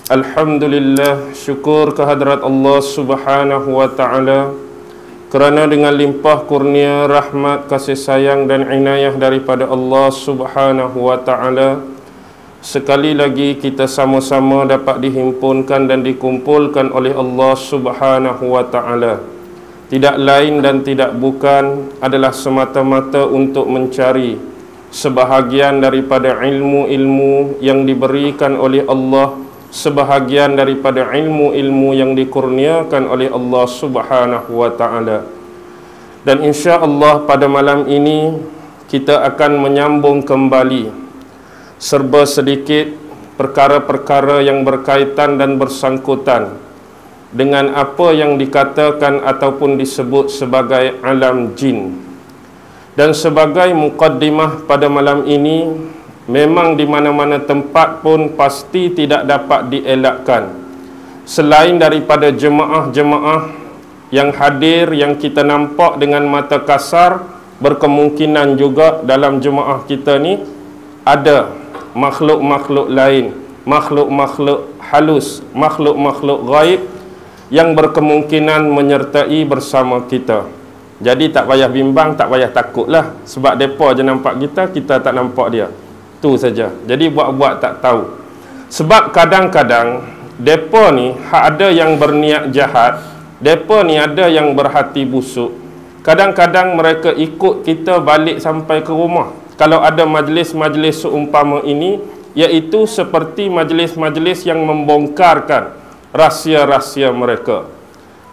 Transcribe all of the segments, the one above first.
Alhamdulillah, syukur kehadrat Allah Subhanahu wa ta'ala, kerana dengan limpah kurnia, rahmat, kasih sayang dan inayah daripada Allah Subhanahu wa ta'ala, sekali lagi kita sama-sama dapat dihimpunkan dan dikumpulkan oleh Allah Subhanahu wa ta'ala. Tidak lain dan tidak bukan adalah semata-mata untuk mencari sebahagian daripada ilmu-ilmu yang diberikan oleh Allah, sebahagian daripada ilmu-ilmu yang dikurniakan oleh Allah Subhanahu wa ta'ala. Dan insya-Allah pada malam ini kita akan menyambung kembali serba sedikit perkara-perkara yang berkaitan dan bersangkutan dengan apa yang dikatakan ataupun disebut sebagai alam jin. Dan sebagai muqaddimah pada malam ini, memang di mana-mana tempat pun pasti tidak dapat dielakkan, selain daripada jemaah-jemaah yang hadir yang kita nampak dengan mata kasar, berkemungkinan juga dalam jemaah kita ni ada makhluk-makhluk lain, makhluk-makhluk halus, makhluk-makhluk gaib yang berkemungkinan menyertai bersama kita. Jadi tak payah bimbang, tak payah takutlah, sebab depa je nampak kita, kita tak nampak dia. Tu saja. Jadi buat-buat tak tahu. Sebab kadang-kadang depa ni ada yang berniat jahat, depa ni ada yang berhati busuk. Kadang-kadang mereka ikut kita balik sampai ke rumah. Kalau ada majlis-majlis seumpama ini, iaitu seperti majlis-majlis yang membongkarkan rahsia-rahsia mereka.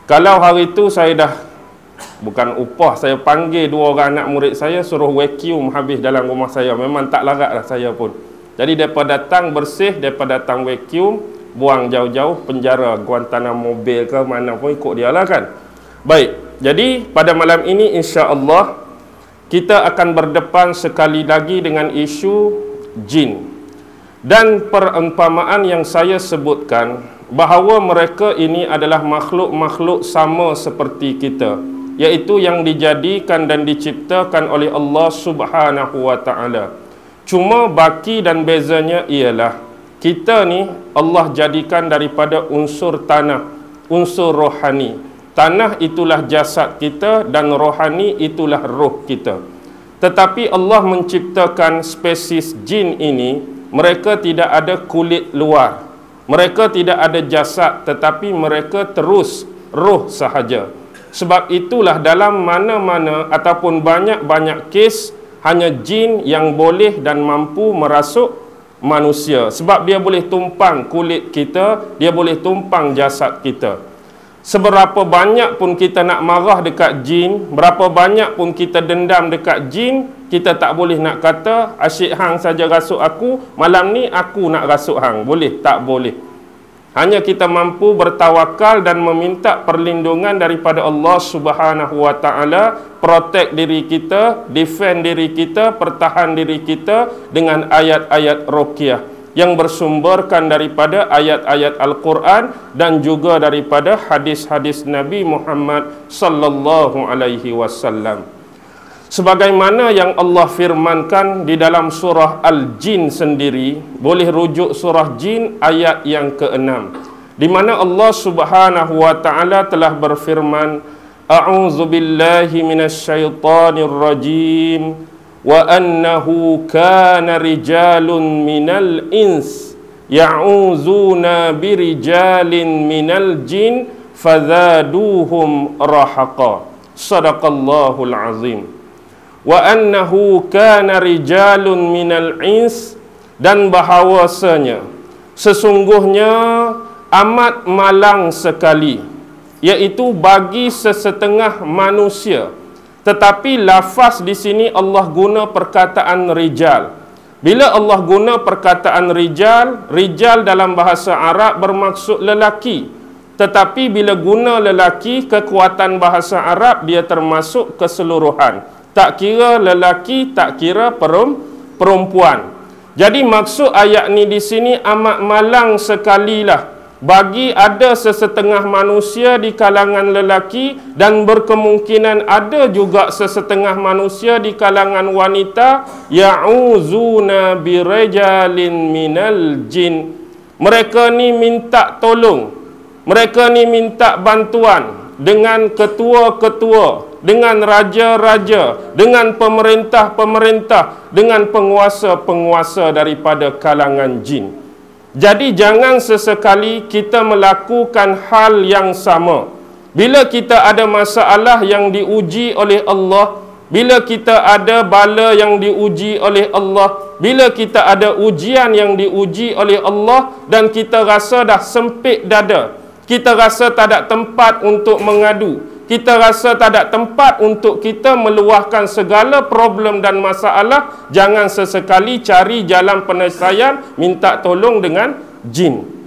Kalau hari itu saya dah bukan upah, saya panggil 2 orang anak murid saya, suruh vacuum habis dalam rumah saya. Memang tak larat lah saya pun. Jadi mereka datang bersih, mereka datang vacuum, buang jauh-jauh penjara, Guantanamo Bay ke mana pun ikut dia lah kan. Baik, jadi pada malam ini insya-Allah kita akan berdepan sekali lagi dengan isu jin. Dan perumpamaan yang saya sebutkan, bahawa mereka ini adalah makhluk-makhluk sama seperti kita, iaitu yang dijadikan dan diciptakan oleh Allah Subhanahu wa ta'ala. Cuma baki dan bezanya ialah kita ni Allah jadikan daripada unsur tanah, unsur rohani. Tanah itulah jasad kita dan rohani itulah roh kita. Tetapi Allah menciptakan spesies jin ini, mereka tidak ada kulit luar, mereka tidak ada jasad, tetapi mereka terus roh sahaja. Sebab itulah dalam mana-mana ataupun banyak-banyak kes, hanya jin yang boleh dan mampu merasuk manusia. Sebab dia boleh tumpang kulit kita, dia boleh tumpang jasad kita. Seberapa banyak pun kita nak marah dekat jin, berapa banyak pun kita dendam dekat jin, kita tak boleh nak kata asyik hang saja rasuk aku, malam ni aku nak rasuk hang. Boleh? Tak boleh. Hanya kita mampu bertawakal dan meminta perlindungan daripada Allah Subhanahu wa ta'ala, protect diri kita, defend diri kita, pertahan diri kita dengan ayat-ayat ruqyah yang bersumberkan daripada ayat-ayat Al-Quran dan juga daripada hadis-hadis Nabi Muhammad sallallahu alaihi wasallam. Sebagaimana yang Allah firmankan di dalam surah Al-Jin sendiri, boleh rujuk surah Jin ayat yang ke-6, di mana Allah Subhanahu wa ta'ala telah berfirman, A'udzu billahi minasyaitonir rajim, wa annahu kana rijalun minal ins ya'uzuna birijalin minal jin fazaduhum rahaqa. Sadaqallahul azim. Wa annahu kana rijalun minal ins, dan bahawasanya sesungguhnya amat malang sekali, iaitu bagi sesetengah manusia. Tetapi lafaz di sini Allah guna perkataan rijal. Bila Allah guna perkataan rijal, rijal dalam bahasa Arab bermaksud lelaki. Tetapi bila guna lelaki, kekuatan bahasa Arab dia termasuk keseluruhan. Tak kira lelaki, tak kira perempuan. Jadi maksud ayat ni di sini amat malang sekalilah bagi ada sesetengah manusia di kalangan lelaki, dan berkemungkinan ada juga sesetengah manusia di kalangan wanita, ya'uzuna birajalin minal jin, mereka ni minta tolong, mereka ni minta bantuan dengan ketua-ketua, dengan raja-raja, dengan pemerintah-pemerintah, dengan penguasa-penguasa daripada kalangan jin. Jadi jangan sesekali kita melakukan hal yang sama. Bila kita ada masalah yang diuji oleh Allah, bila kita ada bala yang diuji oleh Allah, bila kita ada ujian yang diuji oleh Allah dan kita rasa dah sempit dada, kita rasa tak ada tempat untuk mengadu, kita rasa tak ada tempat untuk kita meluahkan segala problem dan masalah, jangan sesekali cari jalan penyelesaian minta tolong dengan jin.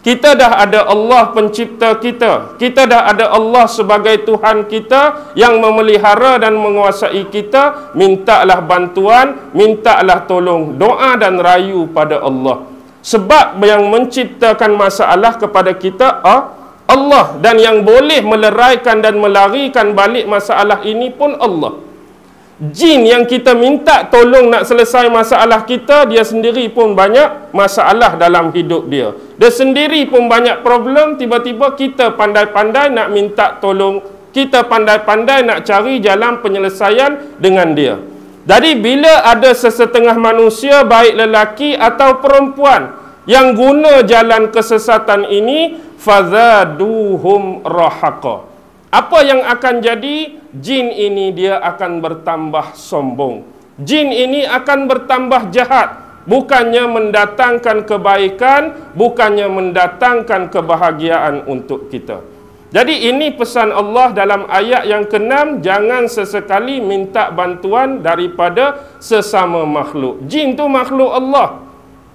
Kita dah ada Allah pencipta kita. Kita dah ada Allah sebagai Tuhan kita yang memelihara dan menguasai kita. Mintalah bantuan, mintalah tolong, doa dan rayu pada Allah. Sebab yang menciptakan masalah kepada kita Allah, dan yang boleh meleraikan dan melarikan balik masalah ini pun Allah. Jin yang kita minta tolong nak selesai masalah kita, dia sendiri pun banyak masalah dalam hidup dia. Dia sendiri pun banyak problem, tiba-tiba kita pandai-pandai nak minta tolong, kita pandai-pandai nak cari jalan penyelesaian dengan dia. Jadi bila ada sesetengah manusia, baik lelaki atau perempuan, yang guna jalan kesesatan ini, fazaduhum rahaqa. Apa yang akan jadi? Jin ini dia akan bertambah sombong. Jin ini akan bertambah jahat. Bukannya mendatangkan kebaikan, bukannya mendatangkan kebahagiaan untuk kita. Jadi ini pesan Allah dalam ayat yang ke-6, jangan sesekali minta bantuan daripada sesama makhluk. Jin tu makhluk Allah.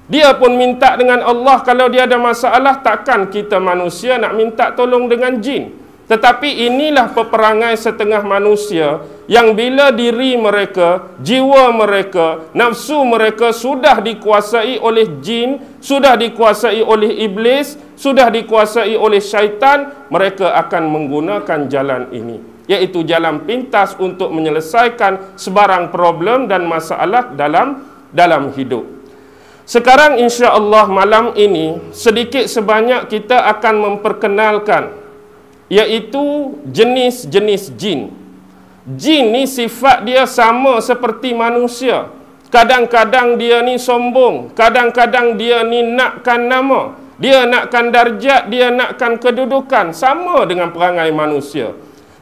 Dia pun minta dengan Allah. Kalau dia ada masalah, takkan kita manusia nak minta tolong dengan jin. Tetapi inilah peperangai setengah manusia yang bila diri mereka, jiwa mereka, nafsu mereka sudah dikuasai oleh jin, sudah dikuasai oleh iblis, sudah dikuasai oleh syaitan, mereka akan menggunakan jalan ini, iaitu jalan pintas untuk menyelesaikan sebarang problem dan masalah dalam hidup. Sekarang insya-Allah malam ini sedikit sebanyak kita akan memperkenalkan iaitu jenis-jenis jin. Jin ni sifat dia sama seperti manusia. Kadang-kadang dia ni sombong, kadang-kadang dia ni nakkan nama, dia nakkan darjat, dia nakkan kedudukan, sama dengan perangai manusia.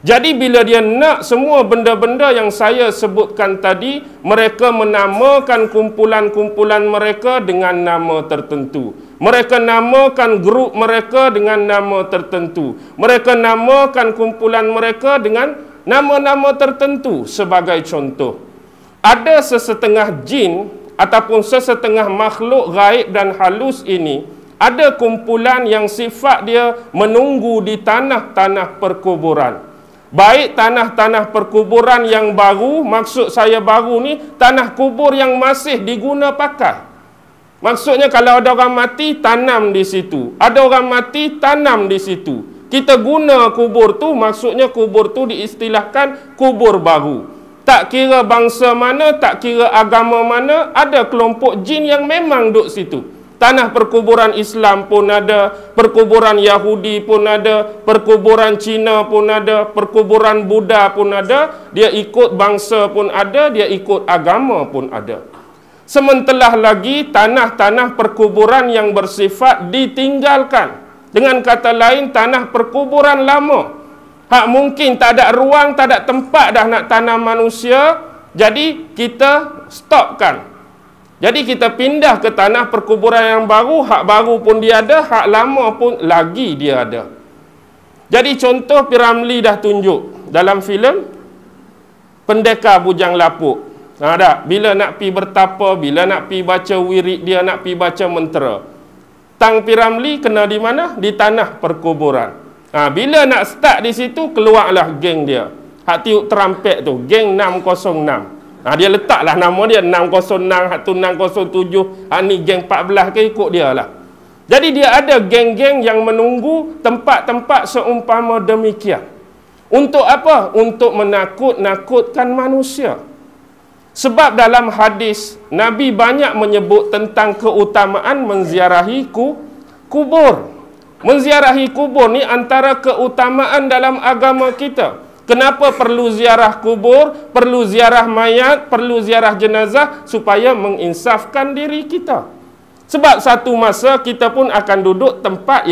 Jadi bila dia nak semua benda-benda yang saya sebutkan tadi, mereka menamakan kumpulan-kumpulan mereka dengan nama tertentu. Mereka namakan grup mereka dengan nama tertentu. Mereka namakan kumpulan mereka dengan nama-nama tertentu. Sebagai contoh, ada sesetengah jin ataupun sesetengah makhluk gaib dan halus ini, ada kumpulan yang sifat dia menunggu di tanah-tanah perkuburan. Baik tanah-tanah perkuburan yang baru, maksud saya baru ni tanah kubur yang masih diguna pakai. Maksudnya kalau ada orang mati, tanam di situ. Ada orang mati, tanam di situ. Kita guna kubur tu, maksudnya kubur tu diistilahkan kubur baru. Tak kira bangsa mana, tak kira agama mana, ada kelompok jin yang memang duduk situ. Tanah perkuburan Islam pun ada, perkuburan Yahudi pun ada, perkuburan Cina pun ada, perkuburan Buddha pun ada, dia ikut bangsa pun ada, dia ikut agama pun ada. Sementara lagi tanah-tanah perkuburan yang bersifat ditinggalkan. Dengan kata lain, tanah perkuburan lama. Hak mungkin tak ada ruang, tak ada tempat dah nak tanam manusia, jadi kita stopkan. Jadi kita pindah ke tanah perkuburan yang baru, hak baru pun dia ada, hak lama pun lagi dia ada. Jadi contoh Piramli dah tunjuk dalam filem Pendekar Bujang Lapuk. Bila nak pi bertapa, bila nak pi baca wirid dia, nak pi baca mentera, Tang Piramli kena di mana? Di tanah perkuburan. Bila nak start di situ, keluarlah geng dia. Hak tiup terampet tu, geng 606. Dia letaklah nama dia 606, hak tu 607, hak ni geng 14 ke, ikut dia lah. Jadi dia ada geng-geng yang menunggu tempat-tempat seumpama demikian. Untuk apa? Untuk menakut-nakutkan manusia. Sebab dalam hadis, Nabi banyak menyebut tentang keutamaan menziarahi kubur. Menziarahi kubur ni antara keutamaan dalam agama kita. Kenapa perlu ziarah kubur, perlu ziarah mayat, perlu ziarah jenazah? Supaya menginsafkan diri kita. Sebab satu masa kita pun akan duduk tempat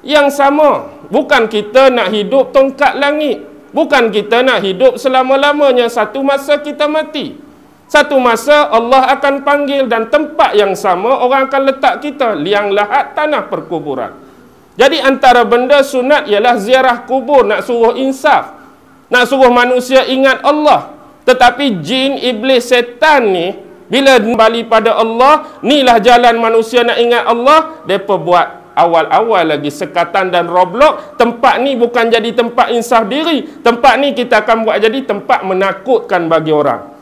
yang sama. Bukan kita nak hidup tongkat langit. Bukan kita nak hidup selama-lamanya. Satu masa kita mati. Satu masa Allah akan panggil dan tempat yang sama orang akan letak kita. Liang lahat tanah perkuburan. Jadi antara benda sunat ialah ziarah kubur, nak suruh insaf. Nak suruh manusia ingat Allah. Tetapi jin, iblis, setan ni, bila kembali pada Allah, inilah jalan manusia nak ingat Allah, mereka buat awal-awal lagi sekatan dan roblok. Tempat ni bukan jadi tempat insaf diri. Tempat ni kita akan buat jadi tempat menakutkan bagi orang.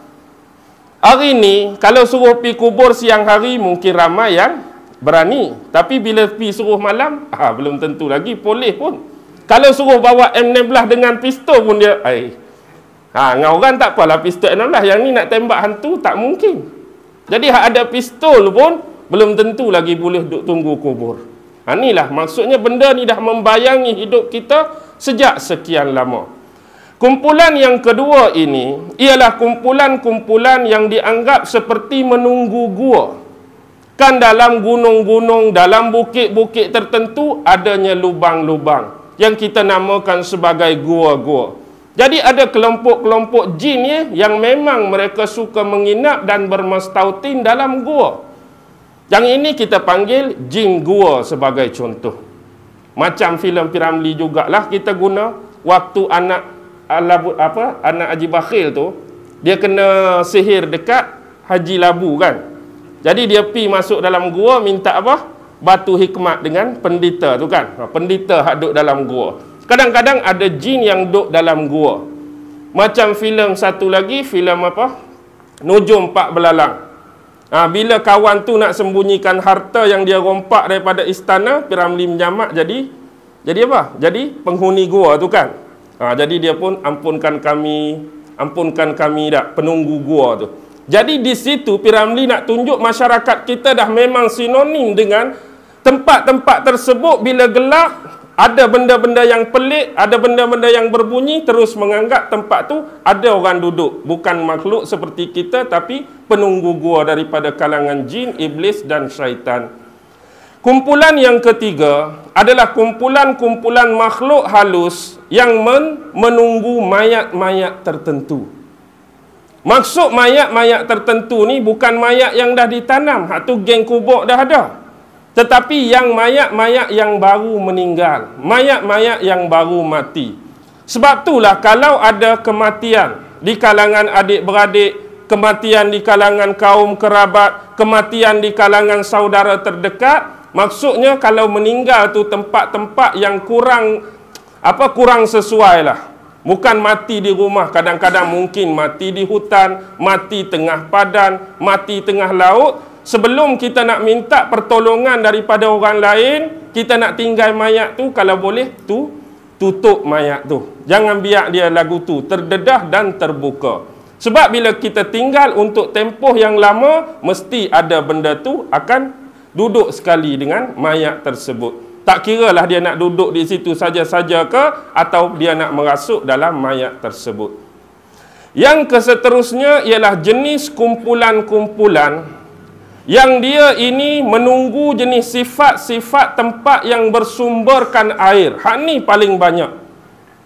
Hari ni, kalau suruh pergi kubur siang hari, mungkin ramai yang berani. Tapi bila pergi suruh malam, belum tentu lagi boleh pun. Kalau suruh bawa M16 dengan pistol pun dia, dengan orang tak apalah pistol M16. Yang ni nak tembak hantu, tak mungkin. Jadi ada pistol pun, belum tentu lagi boleh duduk tunggu kubur. Inilah maksudnya benda ni dah membayangi hidup kita sejak sekian lama. Kumpulan yang kedua ini, ialah kumpulan-kumpulan yang dianggap seperti menunggu gua. Kan dalam gunung-gunung, dalam bukit-bukit tertentu, adanya lubang-lubang yang kita namakan sebagai gua-gua. Jadi ada kelompok-kelompok jin yang memang mereka suka menginap dan bermastautin dalam gua. Yang ini kita panggil jin gua sebagai contoh. Macam filem Piramli jugalah kita guna waktu anak Haji Bakhil tu, dia kena sihir dekat Haji Labu kan. Jadi dia pi masuk dalam gua minta apa? Batu hikmat dengan pendeta tu kan. Pendeta hak duduk dalam gua. Kadang-kadang ada jin yang duduk dalam gua. Macam filem satu lagi, filem apa? Nujum Pak Belalang. Bila kawan tu nak sembunyikan harta yang dia rompak daripada istana, Piramli menjamak jadi apa? Jadi penghuni gua tu kan. Jadi dia pun ampunkan kami dak penunggu gua tu. Jadi di situ Piramli nak tunjuk masyarakat kita dah memang sinonim dengan tempat-tempat tersebut. Bila gelap, ada benda-benda yang pelik, ada benda-benda yang berbunyi, terus menganggap tempat tu ada orang duduk. Bukan makhluk seperti kita, tapi penunggu gua daripada kalangan jin, iblis dan syaitan. Kumpulan yang ketiga adalah kumpulan-kumpulan makhluk halus yang menunggu mayat-mayat tertentu. Maksud mayat-mayat tertentu ni bukan mayat yang dah ditanam, hak tu geng kubur dah ada. Tetapi yang mayat-mayat yang baru meninggal, mayat-mayat yang baru mati. Sebab itulah kalau ada kematian di kalangan adik-beradik, kematian di kalangan kaum kerabat, kematian di kalangan saudara terdekat, maksudnya kalau meninggal tu tempat-tempat yang kurang sesuai lah. Bukan mati di rumah, kadang-kadang mungkin mati di hutan, mati tengah padan, mati tengah laut. Sebelum kita nak minta pertolongan daripada orang lain, kita nak tinggal mayat tu, kalau boleh tutup mayat tu. Jangan biar dia lagu tu terdedah dan terbuka. Sebab bila kita tinggal untuk tempoh yang lama, mesti ada benda tu akan duduk sekali dengan mayat tersebut. Tak kiralah dia nak duduk di situ saja-saja ke, atau dia nak merasuk dalam mayat tersebut. Yang keseterusnya ialah jenis kumpulan-kumpulan yang dia ini menunggu jenis sifat-sifat tempat yang bersumberkan air. Hak ni paling banyak.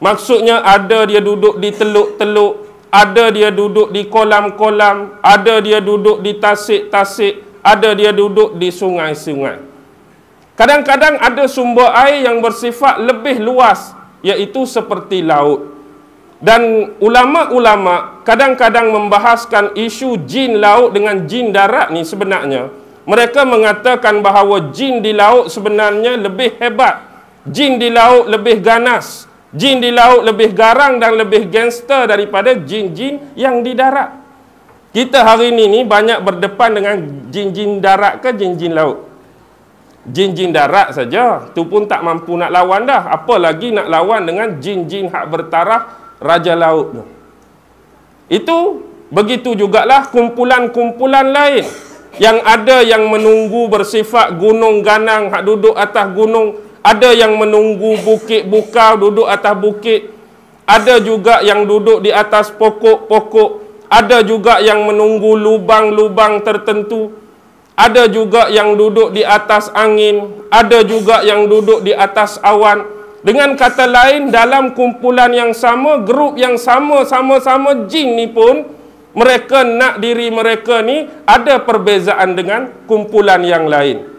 Maksudnya ada dia duduk di teluk-teluk, ada dia duduk di kolam-kolam, ada dia duduk di tasik-tasik, ada dia duduk di sungai-sungai. Kadang-kadang ada sumber air yang bersifat lebih luas, iaitu seperti laut. Dan ulama-ulama kadang-kadang membahaskan isu jin laut dengan jin darat ni sebenarnya. Mereka mengatakan bahawa jin di laut sebenarnya lebih hebat. Jin di laut lebih ganas. Jin di laut lebih garang dan lebih gangster daripada jin-jin yang di darat. Kita hari ini banyak berdepan dengan jin-jin darat ke jin-jin laut. Jin-jin darat saja, tu pun tak mampu nak lawan dah. Apalagi nak lawan dengan jin-jin hak bertaraf Raja Laut tu. Itu begitu jugalah kumpulan-kumpulan lain Yang ada yang menunggu bersifat gunung ganang, hak duduk atas gunung. Ada yang menunggu bukit bukau, duduk atas bukit. Ada juga yang duduk di atas pokok-pokok. Ada juga yang menunggu lubang-lubang tertentu. Ada juga yang duduk di atas angin. Ada juga yang duduk di atas awan. Dengan kata lain, dalam kumpulan yang sama, grup yang sama-sama jin ni pun, mereka nak diri mereka ni ada perbezaan dengan kumpulan yang lain.